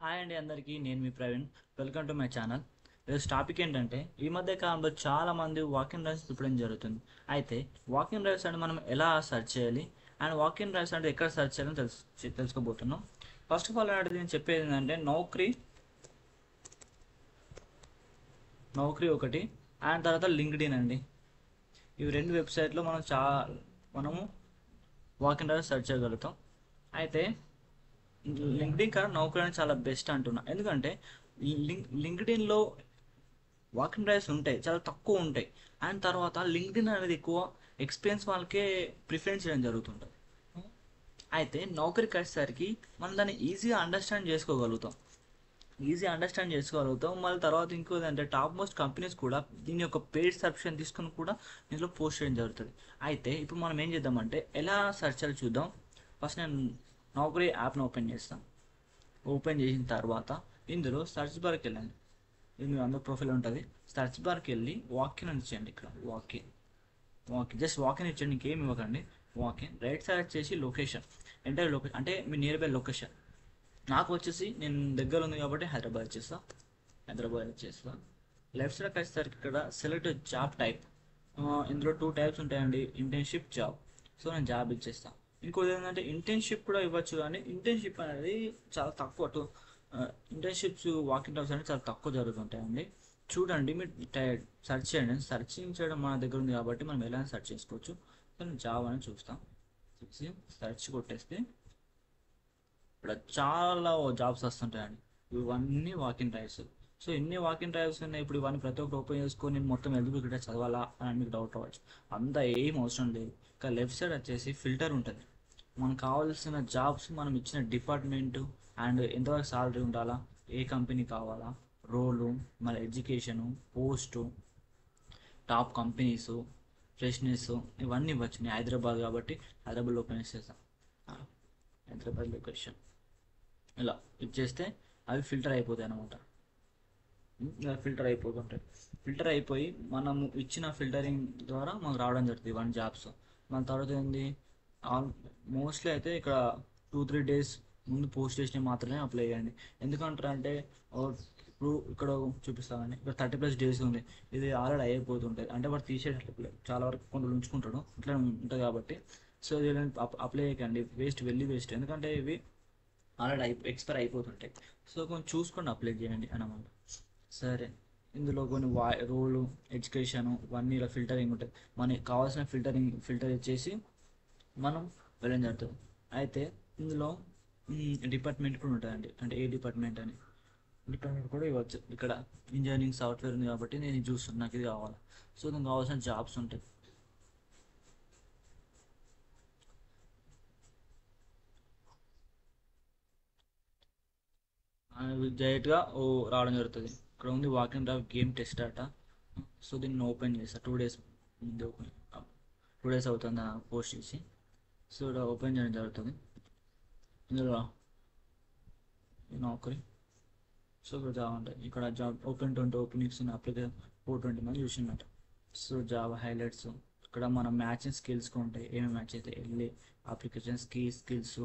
Hi అండి అందరికీ నేను మీ Praveen. Welcome to my channel. ఈరోజు టాపిక్ ఏంటంటే ఈ మధ్య కాలంలో చాలా మంది వాకింగ్ డ్రైవ్స్ తిప్పడం జరుగుతుంది. అయితే వాకింగ్ డ్రైవ్స్ అంటే మనం ఎలా సెర్చ్ చేయాలి అండ్ వాకింగ్ డ్రైవ్స్ అంటే ఎక్కడ సెర్చ్ చేయాలని తెలుసుకోబోతున్నాం. ఫస్ట్ ఆఫ్ ఆల్ అంటే నేను చెప్పేది ఏంటంటే నౌకరీ ఒకటి అండ్ తర్వాత లింక్డ్ఇన్ అండి. ఇవి రెండు వెబ్సైట్లో మనము వాకింగ్ డ్రైవ్స్ సెర్చ్ చేయగలుగుతాం. అయితే లింక్డ్ఇన్ కన్నా నౌకరీ అనేది చాలా బెస్ట్ అంటున్నా. ఎందుకంటే లింక్డ్ఇన్లో వాకింగ్ డ్రైవ్స్ ఉంటాయి, చాలా తక్కువ ఉంటాయి. అండ్ తర్వాత లింక్డ్ఇన్ అనేది ఎక్కువ ఎక్స్పీరియన్స్ వాళ్ళకే ప్రిఫరెన్స్ చేయడం జరుగుతుంటుంది. అయితే నౌకరీకి వచ్చేసరికి మనం దాన్ని ఈజీ అండర్స్టాండ్ చేసుకోగలుగుతాం. మళ్ళీ తర్వాత ఇంకోది అంటే టాప్ మోస్ట్ కంపెనీస్ కూడా దీని యొక్క పెయిడ్ సబ్స్క్రిప్షన్ తీసుకుని కూడా దీంట్లో పోస్ట్ చేయడం జరుగుతుంది. అయితే ఇప్పుడు మనం ఏం చేద్దామంటే ఎలా సెర్చ్ చేయాలో చూద్దాం. ఫస్ట్ నేను నౌకరీ యాప్ని ఓపెన్ చేస్తాను. ఓపెన్ చేసిన తర్వాత ఇందులో సెర్చ్ బార్కి వెళ్ళండి. ఇది మీ అందరూ ప్రొఫైల్ ఉంటుంది. సెర్చ్ బార్కి వెళ్ళి వాకిన్ అని ఇచ్చేయండి. ఇక్కడ వాకిన్ జస్ట్ వాకిన్ ఇచ్చేయండి, ఇంకేం ఇవ్వకండి. వాకిన్ రైట్ సైడ్ చేసి లొకేషన్ ఎంటర్ లొకేషన్ అంటే మీ నియర్ బై లొకేషన్. నాకు వచ్చేసి నేను దగ్గర ఉంది కాబట్టి హైదరాబాద్ వచ్చేస్తా. లెఫ్ట్ సైడ్ వచ్చేసరికి ఇక్కడ సెలెక్ట్ జాబ్ టైప్. ఇందులో 2 టైప్స్ ఉంటాయండి, ఇంటర్న్షిప్, జాబ్. సో నేను జాబ్ ఇచ్చేస్తాను. ఇంకోటి ఏంటంటే ఇంటర్న్షిప్ కూడా ఇవ్వచ్చు, కానీ ఇంటర్న్షిప్ అనేది చాలా తక్కువ. ఇంటర్న్షిప్స్ వాకింగ్ డ్రైవ్స్ అనేది చాలా తక్కువ జరుగుతుంటాయండి. చూడండి, మీరు సెర్చ్ చేయండి. సర్చింగ్ చేయడం మన దగ్గర ఉంది కాబట్టి మనం ఎలా సెర్చ్ చేసుకోవచ్చు. సో నేను జాబ్ అని చూస్తాం. సెర్చ్ కొట్టేస్తే ఇక్కడ చాలా జాబ్స్ వస్తుంటాయండి. ఇవన్నీ వాకింగ్ డ్రైవ్స్. సో ఎన్ని వాకింగ్ డ్రైవ్స్ ఉన్నాయి ఇప్పుడు, ఇవన్నీ ప్రతి ఒక్కరు ఓపెన్ చేసుకొని నేను మొత్తం ఎలిజిబిలిటీ చదవాలా అని మీకు డౌట్ రావచ్చు. అంతా ఏం అవసరం లేదు. ఇక లెఫ్ట్ సైడ్ వచ్చేసి ఫిల్టర్ ఉంటుంది. మనకు కావాల్సిన జాబ్స్ మనం ఇచ్చిన డిపార్ట్మెంటు అండ్ ఎంతవరకు సాలరీ ఉండాలా, ఏ కంపెనీ కావాలా, రోలు, మళ్ళీ education, post, top companies, freshness, ఇవన్నీ ఇవ్వచ్చు. నేను హైదరాబాద్ కాబట్టి హైదరాబాద్లో ఓపెన్ చేసేస్తాను. హైదరాబాద్ లొకేషన్ ఇలా ఇచ్చేస్తే అవి ఫిల్టర్ అయిపోతాయి అన్నమాట. ఫిల్టర్ అయిపోయి మనము ఇచ్చిన ఫిల్టరింగ్ ద్వారా మనకు రావడం జరుగుతుంది 1 జాబ్స్. మన తర్వాత ఏంది, మోస్ట్లీ అయితే ఇక్కడ 2-3 డేస్ ముందు పోస్ట్ చేసినవి మాత్రమే అప్లై చేయండి. ఎందుకంటారు అంటే ఇప్పుడు ఇక్కడ చూపిస్తామండి, ఇక్కడ 30+ డేస్ ఉంది. ఇది ఆల్రెడీ అయిపోతుంటుంది అంటే వాడు తీసేటట్లు చాలా వరకు కొంచెం ఉంచుకుంటాడు, ఇట్లా ఉంటుంది కాబట్టి. సో ఇది అప్లై చేయకండి, వేస్ట్. ఎందుకంటే ఇవి ఆల్రెడీ ఎక్స్పైర్ అయిపోతుంటాయి. సో కొంచెం చూసుకొని అప్లై చేయండి అన్నమాట. సరే, ఇందులో కొన్ని రోలు, ఎడ్యుకేషను, ఇవన్నీ ఇలా ఫిల్టరింగ్ ఉంటుంది. మనకి కావాల్సిన ఫిల్టర్ ఇచ్చేసి మనం వెళ్ళడం జరుగుతుంది. అయితే ఇందులో డిపార్ట్మెంట్ కూడా ఉంటుందండి, అంటే ఏ డిపార్ట్మెంట్ అని డిపార్ట్మెంట్ కూడా ఇవ్వచ్చు. ఇక్కడ ఇంజనీరింగ్ సాఫ్ట్వేర్ ఉంది కాబట్టి నేను ఇది చూస్తున్నాను, నాకు ఇది కావాలి. సో దానికి కావాల్సిన జాబ్స్ ఉంటాయి. డైరెక్ట్గా రావడం జరుగుతుంది. ఇక్కడ ఉంది వాకింగ్ డ్రైవ్ గేమ్ టెస్ట్ అట. సో దీన్ని ఓపెన్ చేస్తా. 2 డేస్ ముందు ఓపెన్, 2 డేస్ అవుతుంది పోస్ట్ చేసి. సో ఇక్కడ ఓపెన్ చేయడం జరుగుతుంది. ఇందులో నౌకరీ. సో ఇక్కడ జాబ్ ఉంటుంది. ఇక్కడ జాబ్ ఓపెన్ 20 ఓపెనింగ్స్ ఉన్న అప్లికేషన్ 420 మంది చూసినట్టు. సో జాబ్ హైలైట్స్ ఇక్కడ మనం మ్యాచింగ్ స్కిల్స్ ఉంటాయి. ఏమేమి మ్యాచ్ అయితే వెళ్ళి అప్లికేషన్ స్కిల్స్